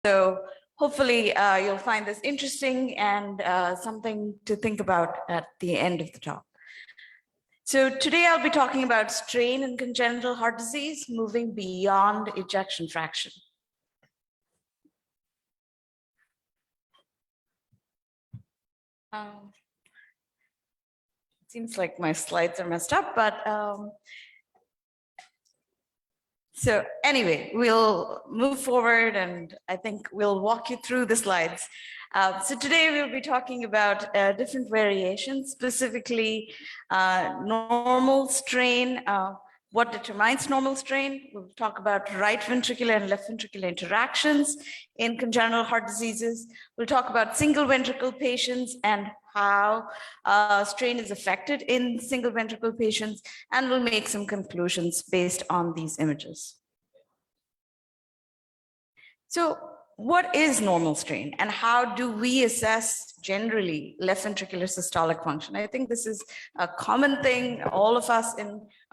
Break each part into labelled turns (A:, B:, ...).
A: So hopefully you'll find this interesting and something to think about at the end of the talk. So today I'll be talking about strain in congenital heart disease, moving beyond ejection fraction. Seems like my slides are messed up, but so anyway, we'll move forward and I think we'll walk you through the slides. So today we'll be talking about different variations, specifically normal strain, what determines normal strain. We'll talk about right ventricular and left ventricular interactions in congenital heart diseases. We'll talk about single ventricle patients and how strain is affected in single ventricle patients, and we'll make some conclusions based on these images. So what is normal strain and how do we assess generally left ventricular systolic function? I think this is a common thing, all of us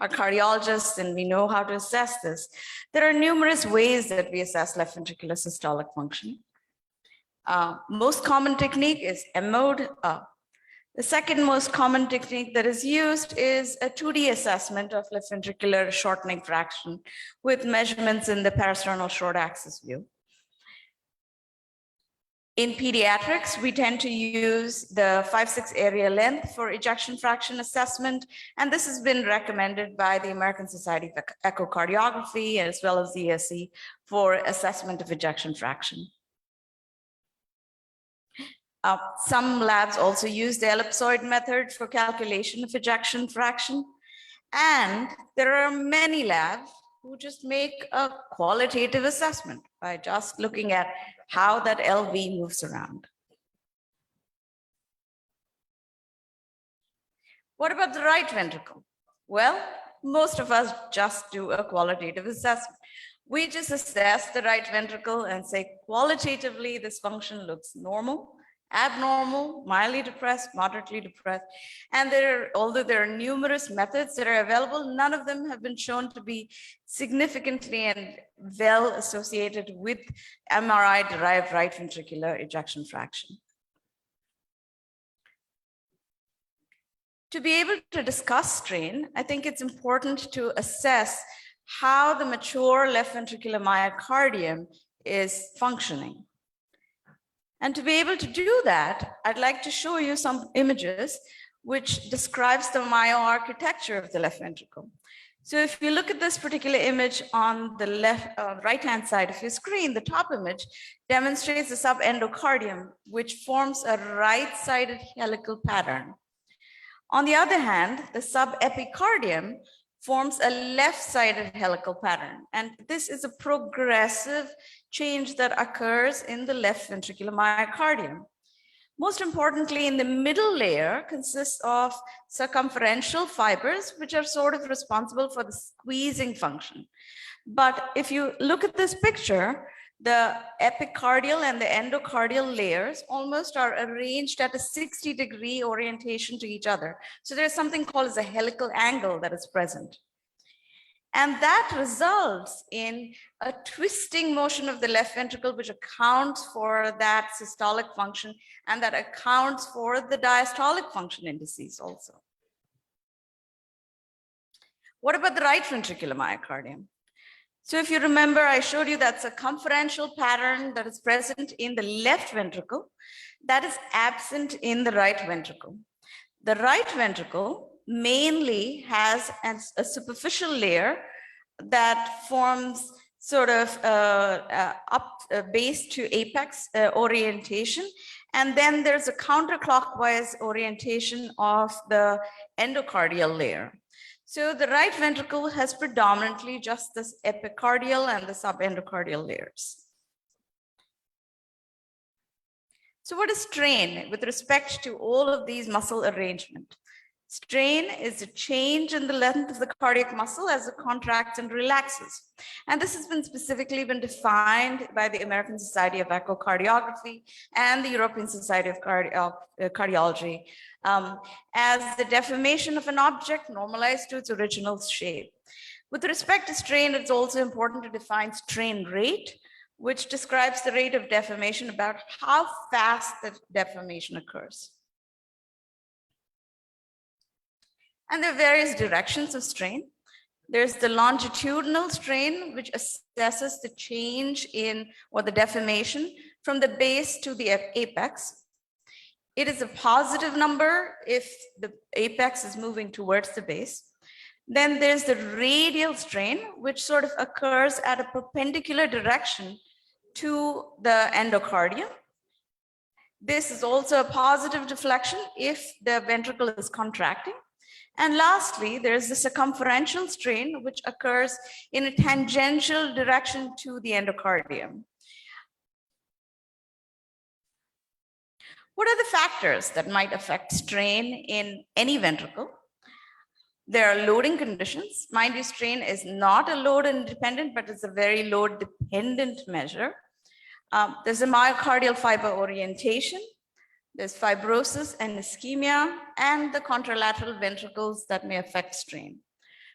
A: are cardiologists and we know how to assess this. There are numerous ways that we assess left ventricular systolic function. Most common technique is M-mode. The second most common technique that is used is a 2D assessment of left ventricular shortening fraction with measurements in the parasternal short axis view. In pediatrics, we tend to use the 5-6 area length for ejection fraction assessment, and this has been recommended by the American Society of Echocardiography as well as the ESC for assessment of ejection fraction. Some labs also use the ellipsoid method for calculation of ejection fraction, and there are many labs who just make a qualitative assessment by just looking at how that LV moves around. What about the right ventricle? Well, most of us just do a qualitative assessment. We just assess the right ventricle and say qualitatively this function looks normal, abnormal, mildly depressed, moderately depressed. And although there are numerous methods that are available, none of them have been shown to be significantly and well associated with MRI-derived right ventricular ejection fraction. To be able to discuss strain, I think it's important to assess how the mature left ventricular myocardium is functioning. And to be able to do that, I'd like to show you some images which describes the myoarchitecture of the left ventricle. So if you look at this particular image on the right-hand side of your screen, the top image demonstrates the subendocardium, which forms a right-sided helical pattern. On the other hand, the subepicardium forms a left-sided helical pattern. And this is a progressive change that occurs in the left ventricular myocardium. Most importantly, in the middle layer consists of circumferential fibers, which are sort of responsible for the squeezing function. But if you look at this picture, the epicardial and the endocardial layers almost are arranged at a 60-degree orientation to each other. So there's something called as a helical angle that is present. And that results in a twisting motion of the left ventricle, which accounts for that systolic function and that accounts for the diastolic function indices also. What about the right ventricular myocardium? So if you remember, I showed you that circumferential pattern that is present in the left ventricle that is absent in the right ventricle. The right ventricle mainly has a superficial layer that forms sort of base to apex orientation. And then there's a counterclockwise orientation of the endocardial layer. So the right ventricle has predominantly just this epicardial and the subendocardial layers. So what is strain with respect to all of these muscle arrangement? Strain is a change in the length of the cardiac muscle as it contracts and relaxes. And this has been specifically defined by the American Society of Echocardiography and the European Society of Cardiology as the deformation of an object normalized to its original shape. With respect to strain, it's also important to define strain rate, which describes the rate of deformation, about how fast the deformation occurs. And there are various directions of strain. There's the longitudinal strain, which assesses the change in, or the deformation from the base to the apex. It is a positive number if the apex is moving towards the base. Then there's the radial strain, which sort of occurs at a perpendicular direction to the endocardium. This is also a positive deflection if the ventricle is contracting. And lastly, there's the circumferential strain, which occurs in a tangential direction to the endocardium. What are the factors that might affect strain in any ventricle? There are loading conditions. Mind you, strain is not a load independent, but it's a very load dependent measure. There's a myocardial fiber orientation. There's fibrosis and ischemia, and the contralateral ventricles that may affect strain.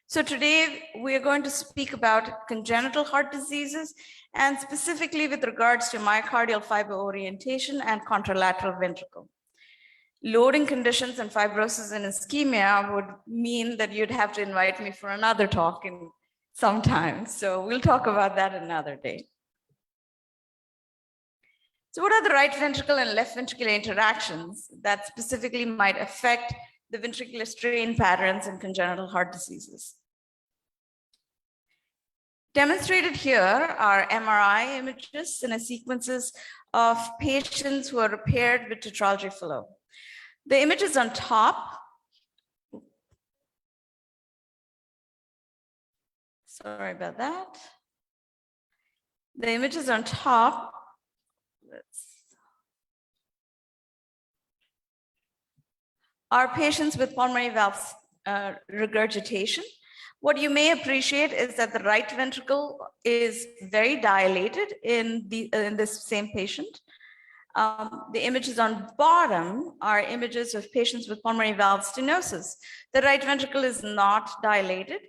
A: So today we are going to speak about congenital heart diseases, and specifically with regards to myocardial fiber orientation and contralateral ventricle. Loading conditions and fibrosis and ischemia would mean that you'd have to invite me for another talk in some time. So we'll talk about that another day. So what are the right ventricle and left ventricular interactions that specifically might affect the ventricular strain patterns in congenital heart diseases? Demonstrated here are MRI images and sequences of patients who are repaired with tetralogy flow. The images on top, sorry about that. The images on top, are patients with pulmonary valve regurgitation. What you may appreciate is that the right ventricle is very dilated in this same patient. The images on bottom are images of patients with pulmonary valve stenosis. The right ventricle is not dilated.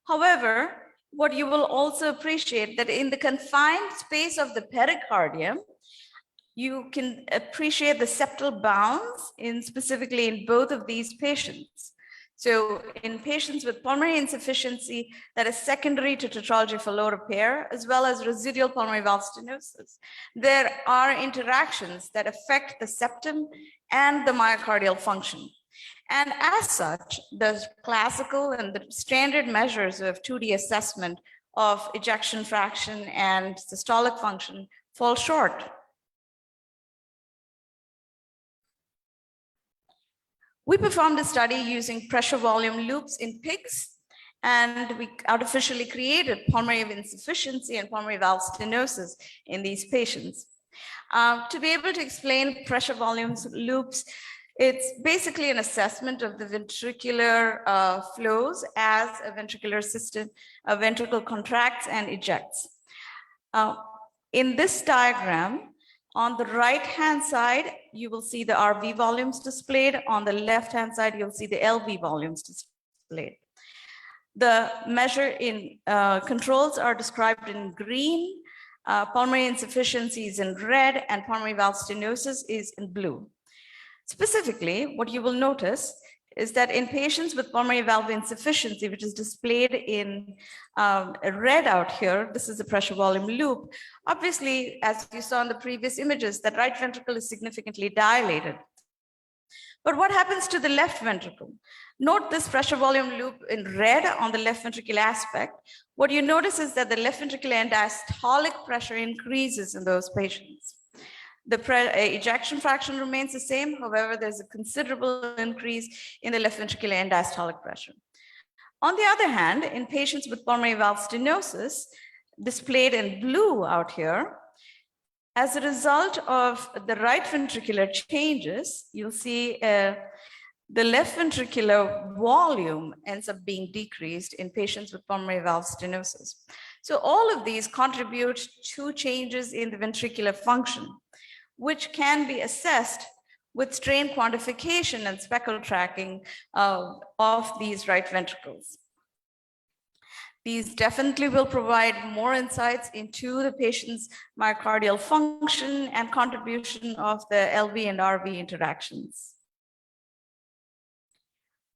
A: However, what you will also appreciate that in the confined space of the pericardium, you can appreciate the septal bounds specifically in both of these patients. So in patients with pulmonary insufficiency that is secondary to tetralogy flow repair, as well as residual pulmonary valve stenosis, there are interactions that affect the septum and the myocardial function. And as such, the classical and the standard measures of 2D assessment of ejection fraction and systolic function fall short. We performed a study using pressure volume loops in pigs, and we artificially created pulmonary insufficiency and pulmonary valve stenosis in these patients. To be able to explain pressure volumes loops, it's basically an assessment of the ventricular flows as a ventricular system, a ventricle contracts and ejects. In this diagram, on the right-hand side, you will see the RV volumes displayed. On the left-hand side, you'll see the LV volumes displayed. The measure in controls are described in green, pulmonary insufficiency is in red, and pulmonary valve stenosis is in blue. Specifically, what you will notice is that in patients with pulmonary valve insufficiency, which is displayed in red out here, this is the pressure volume loop. Obviously, as you saw in the previous images, that right ventricle is significantly dilated. But what happens to the left ventricle? Note this pressure volume loop in red on the left ventricular aspect. What you notice is that the left ventricular end diastolic pressure increases in those patients. The ejection fraction remains the same. However, there's a considerable increase in the left ventricular end diastolic pressure. On the other hand, in patients with pulmonary valve stenosis, displayed in blue out here, as a result of the right ventricular changes, you'll see the left ventricular volume ends up being decreased in patients with pulmonary valve stenosis. So all of these contribute to changes in the ventricular function, which can be assessed with strain quantification and speckle tracking of these right ventricles. These definitely will provide more insights into the patient's myocardial function and contribution of the LV and RV interactions.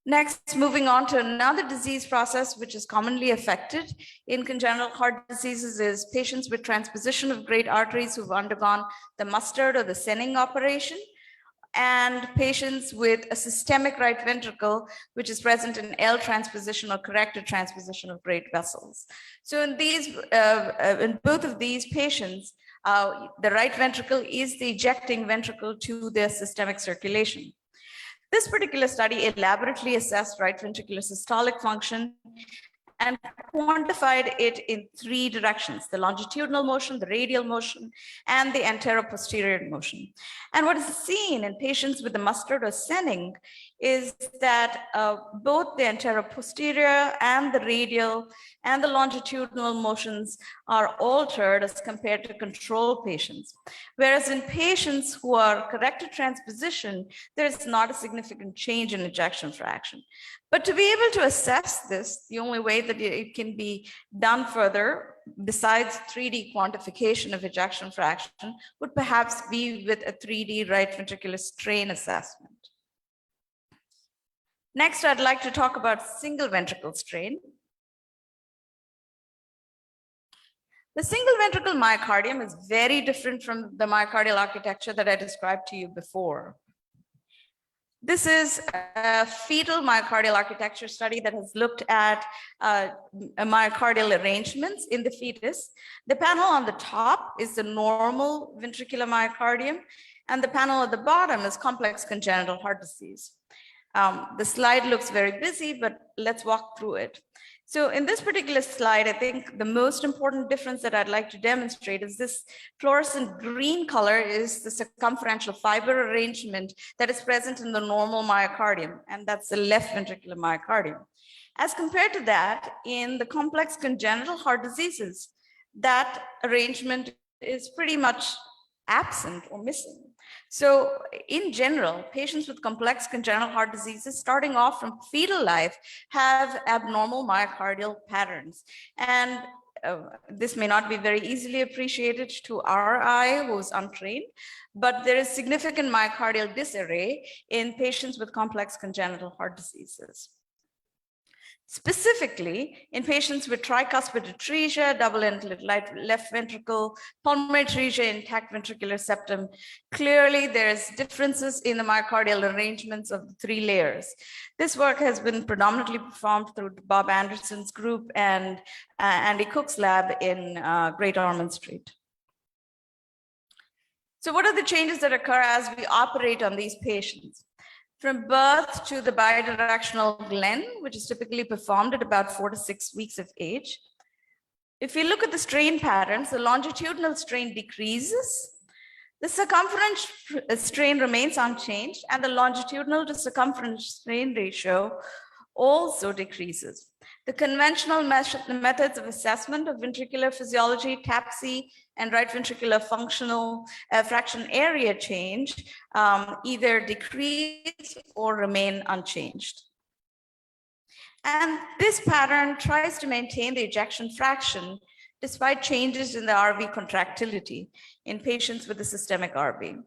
A: Next, moving on to another disease process which is commonly affected in congenital heart diseases is patients with transposition of great arteries who've undergone the mustard or the Senning operation, and patients with a systemic right ventricle, which is present in L transposition or corrected transposition of great vessels. So in both of these patients, the right ventricle is the ejecting ventricle to their systemic circulation. This particular study elaborately assessed right ventricular systolic function and quantified it in 3 directions: the longitudinal motion, the radial motion, and the anteroposterior motion. And what is seen in patients with the mustard or Senning is that both the anteroposterior and the radial and the longitudinal motions are altered as compared to control patients. Whereas in patients who are corrected transposition, there is not a significant change in ejection fraction. But to be able to assess this, the only way that it can be done further, besides 3D quantification of ejection fraction, would perhaps be with a 3D right ventricular strain assessment. Next, I'd like to talk about single ventricle strain. The single ventricle myocardium is very different from the myocardial architecture that I described to you before. This is a fetal myocardial architecture study that has looked at myocardial arrangements in the fetus. The panel on the top is the normal ventricular myocardium, and the panel at the bottom is complex congenital heart disease. The slide looks very busy, but let's walk through it. So in this particular slide, I think the most important difference that I'd like to demonstrate is this fluorescent green color is the circumferential fiber arrangement that is present in the normal myocardium, and that's the left ventricular myocardium. As compared to that, in the complex congenital heart diseases, that arrangement is pretty much absent or missing. So in general, patients with complex congenital heart diseases starting off from fetal life have abnormal myocardial patterns. And this may not be very easily appreciated to our eye who's untrained, but there is significant myocardial disarray in patients with complex congenital heart diseases. Specifically, in patients with tricuspid atresia, double-ended left ventricle, pulmonary atresia, intact ventricular septum, clearly there's differences in the myocardial arrangements of the 3 layers. This work has been predominantly performed through Bob Anderson's group and Andy Cook's lab in Great Ormond Street. So what are the changes that occur as we operate on these patients? From birth to the bidirectional Glenn, which is typically performed at about 4 to 6 weeks of age. If we look at the strain patterns, the longitudinal strain decreases, the circumference strain remains unchanged, and the longitudinal to circumference strain ratio also decreases. The conventional methods of assessment of ventricular physiology, TAPSE, and right ventricular functional fraction area change either decrease or remain unchanged. And this pattern tries to maintain the ejection fraction despite changes in the RV contractility in patients with the systemic RV.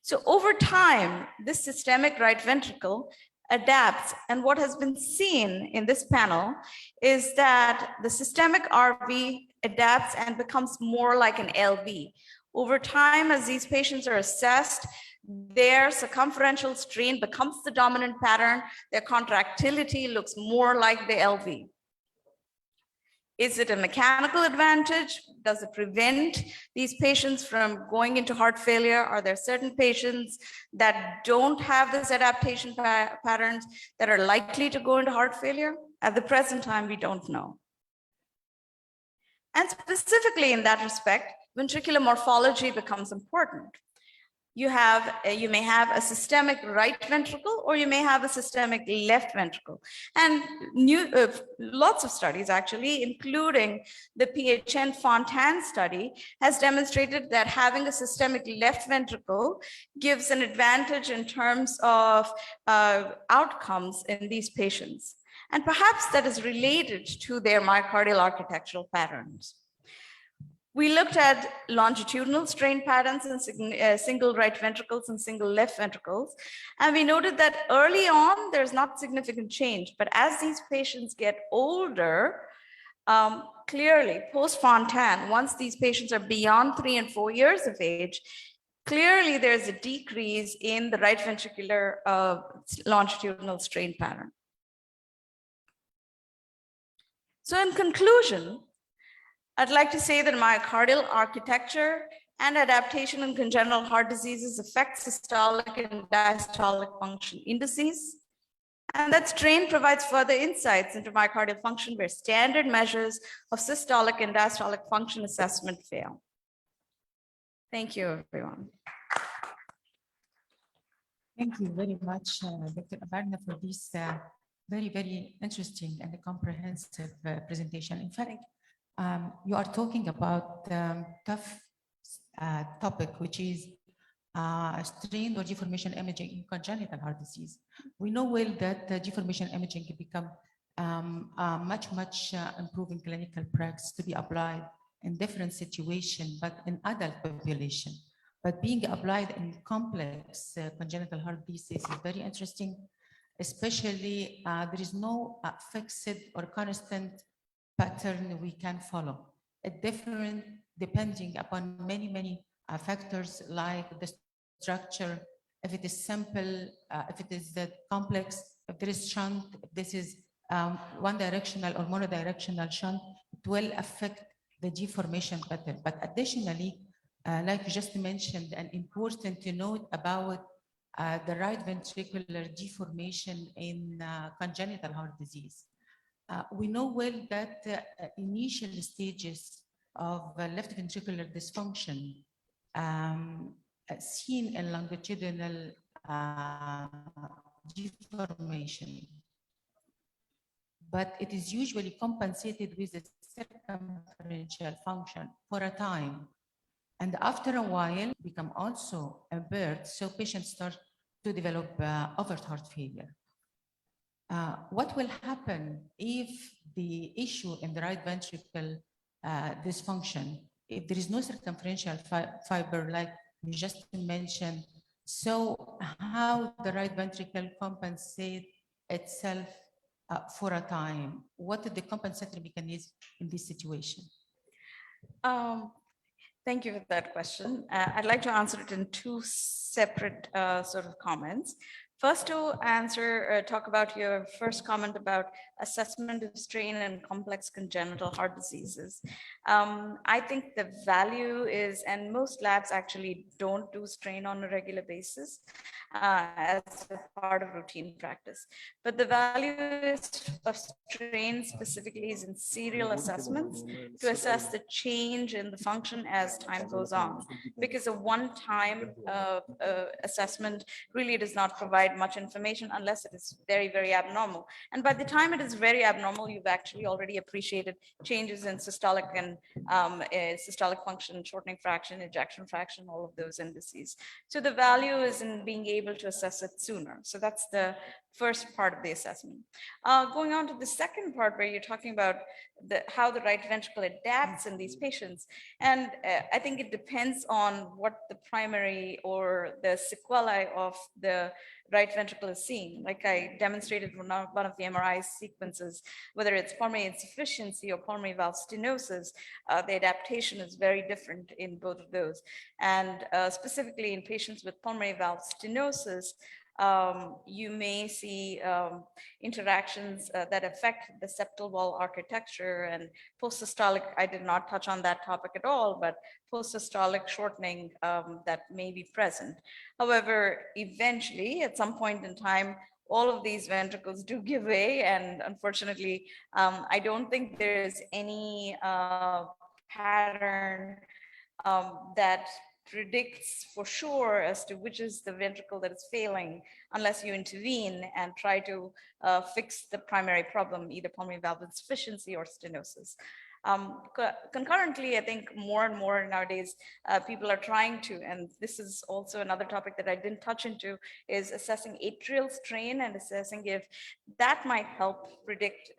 A: So over time, this systemic right ventricle adapts, and what has been seen in this panel is that the systemic RV adapts and becomes more like an LV. Over time, as these patients are assessed, their circumferential strain becomes the dominant pattern, their contractility looks more like the LV. Is it a mechanical advantage? Does it prevent these patients from going into heart failure? Are there certain patients that don't have this adaptation patterns that are likely to go into heart failure? At the present time, we don't know. And specifically in that respect, ventricular morphology becomes important. You may have a systemic right ventricle, or you may have a systemic left ventricle. And lots of studies actually, including the PHN Fontan study, has demonstrated that having a systemic left ventricle gives an advantage in terms of outcomes in these patients. And perhaps that is related to their myocardial architectural patterns. We looked at longitudinal strain patterns in single right ventricles and single left ventricles. And we noted that early on, there's not significant change. But as these patients get older, clearly post-Fontan, once these patients are beyond 3 and 4 years of age, clearly there's a decrease in the right ventricular longitudinal strain pattern. So in conclusion, I'd like to say that myocardial architecture and adaptation in congenital heart diseases affect systolic and diastolic function indices, and that strain provides further insights into myocardial function where standard measures of systolic and diastolic function assessment fail. Thank you, everyone.
B: Thank you very much, Dr. Aparna, for this very, very interesting and comprehensive presentation. In fact, you are talking about tough topic, which is strain or deformation imaging in congenital heart disease. We know well that deformation imaging can become much improving clinical practice to be applied in different situations, but in adult population. But being applied in complex congenital heart disease is very interesting, especially there is no fixed or constant pattern we can follow. It's different depending upon many factors like the structure, if it is simple, if it is complex, if there is shunt, if this is one directional or monodirectional shunt, it will affect the deformation pattern. But additionally, like you just mentioned, and important to note about the right ventricular deformation in congenital heart disease. We know well that initial stages of left ventricular dysfunction seen in longitudinal deformation, but it is usually compensated with a circumferential function for a time. And after a while, become also impaired, so patients start to develop overt heart failure. What will happen if the issue in the right ventricle dysfunction, if there is no circumferential fiber like you just mentioned, so how the right ventricle compensate itself for a time? What is the compensatory mechanism in this situation?
A: Thank you for that question. I'd like to answer it in two separate sort of comments. First, to answer, talk about your first comment about assessment of strain and complex congenital heart diseases. I think the value is, and most labs actually don't do strain on a regular basis as a part of routine practice. But the value of strain specifically is in serial assessments to assess the change in the function as time goes on. Because a one-time assessment really does not provide much information unless it is very, very abnormal. And by the time it is very abnormal, you've actually already appreciated changes in systolic and systolic function, shortening fraction, ejection fraction, all of those indices. So the value is in being able to assess it sooner. So that's the first part of the assessment. Going on to the second part where you're talking about how the right ventricle adapts in these patients. And I think it depends on what the primary or the sequelae of the right ventricle is seeing. Like I demonstrated one of the MRI sequences, whether it's pulmonary insufficiency or pulmonary valve stenosis, the adaptation is very different in both of those. And specifically in patients with pulmonary valve stenosis, you may see interactions that affect the septal wall architecture and post-systolic. I did not touch on that topic at all, but post-systolic shortening that may be present. However, eventually, at some point in time, all of these ventricles do give way. And unfortunately, I don't think there is any pattern that predicts for sure as to which is the ventricle that is failing unless you intervene and try to fix the primary problem, either pulmonary valve insufficiency or stenosis. Concurrently, I think more and more nowadays, people are trying to, and this is also another topic that I didn't touch into, is assessing atrial strain and assessing if that might help predict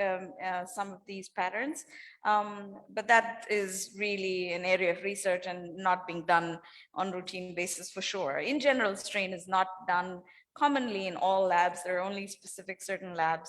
A: some of these patterns. But that is really an area of research and not being done on routine basis for sure. In general, strain is not done commonly in all labs. There are only specific certain labs